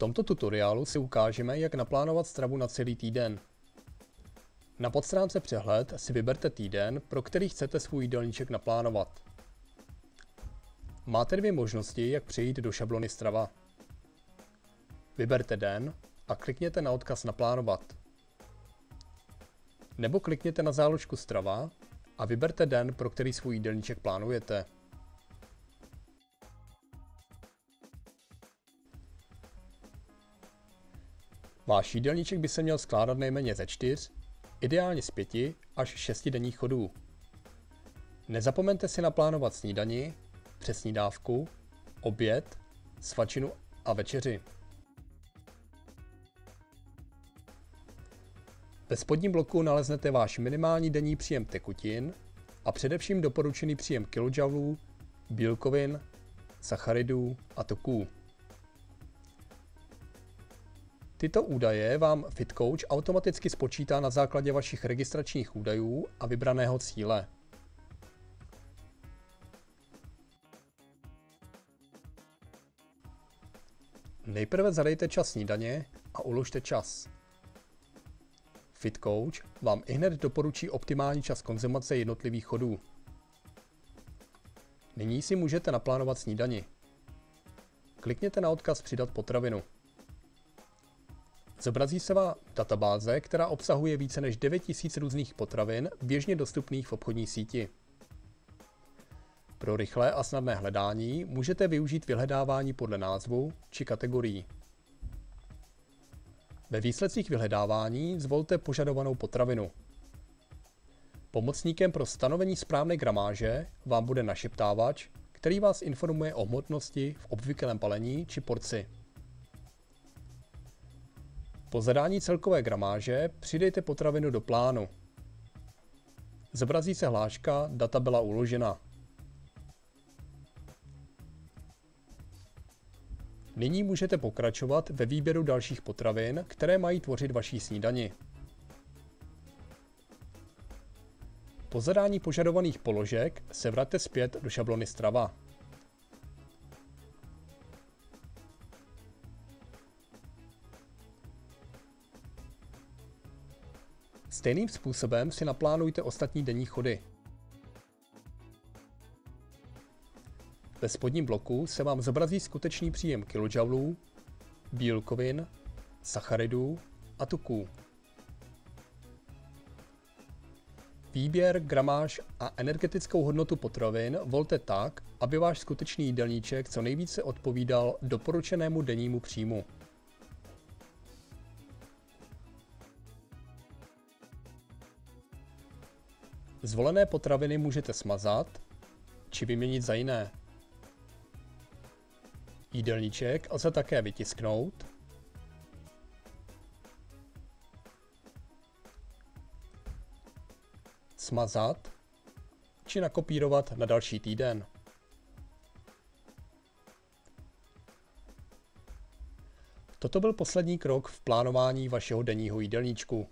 tomto tutoriálu si ukážeme, jak naplánovat stravu na celý týden. Na podstránce Přehled si vyberte týden, pro který chcete svůj jídelníček naplánovat. Máte dvě možnosti, jak přejít do šablony strava. Vyberte den a klikněte na odkaz Naplánovat. Nebo klikněte na záložku Strava a vyberte den, pro který svůj jídelníček plánujete. Váš jídelníček by se měl skládat nejméně ze 4, ideálně z 5 až 6 denních chodů. Nezapomeňte si naplánovat snídani, přesní dávku, oběd, svačinu a večeři. Ve spodním bloku naleznete váš minimální denní příjem tekutin a především doporučený příjem kilojoulů, bílkovin, sacharidů a tuků. Tyto údaje vám FitCoach automaticky spočítá na základě vašich registračních údajů a vybraného cíle. Nejprve zadejte čas snídaně a uložte čas. FitCoach vám ihned doporučí optimální čas konzumace jednotlivých chodů. Nyní si můžete naplánovat snídani. Klikněte na odkaz Přidat potravinu. Zobrazí se vám databáze, která obsahuje více než 9000 různých potravin běžně dostupných v obchodní síti. Pro rychlé a snadné hledání můžete využít vyhledávání podle názvu či kategorií. Ve výsledcích vyhledávání zvolte požadovanou potravinu. Pomocníkem pro stanovení správné gramáže vám bude našeptávač, který vás informuje o hmotnosti v obvyklém balení či porci. Po zadání celkové gramáže přidejte potravinu do plánu. Zobrazí se hláška Data byla uložena. Nyní můžete pokračovat ve výběru dalších potravin, které mají tvořit vaší snídani. Po zadání požadovaných položek se vraťte zpět do šablony Strava. Stejným způsobem si naplánujte ostatní denní chody. Ve spodním bloku se vám zobrazí skutečný příjem kilojoulů, bílkovin, sacharidů a tuků. Výběr, gramáž a energetickou hodnotu potravin volte tak, aby váš skutečný jídelníček co nejvíce odpovídal doporučenému dennímu příjmu. Zvolené potraviny můžete smazat či vyměnit za jiné. Jídelníček lze také vytisknout, smazat či nakopírovat na další týden. Toto byl poslední krok v plánování vašeho denního jídelníčku.